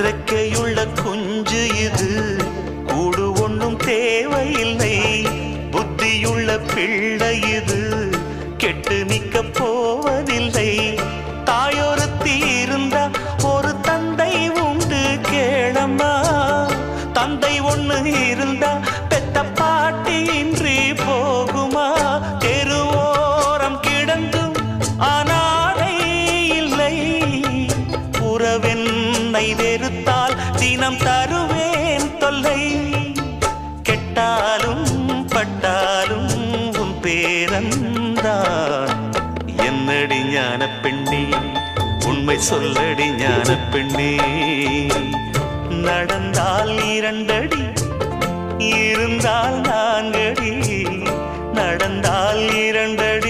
ரெக்கையுள்ள குஞ்சு இது, கூடு ஒன்றும் தேவையில்லை. புத்தியுள்ள பிள்ளை இது, கெட்டு நிக்க போவதில்லை. தாயொருத்தி இருந்தா ஒரு தந்தை உண்டு கேளம்மா. தந்தை ஒண்ணு இருந்தா பெத்த பாட்டி இன்றி போகுமா? தெருவோரம் கிடந்தும் அனாதை இல்லை. உறவென்னை வெறுத்தால் தினம் தருவேன் தொல்லை. கெட்டாலும் பட்டாலும் உன் பேரன்தான். என்னடி ஞான பெண்ணே, உண்மை சொல்லடி ஞான பெண்ணே. நடந்தால் 2 அடி, இருந்தால் 4 அடி. நடந்தால் 2 அடி,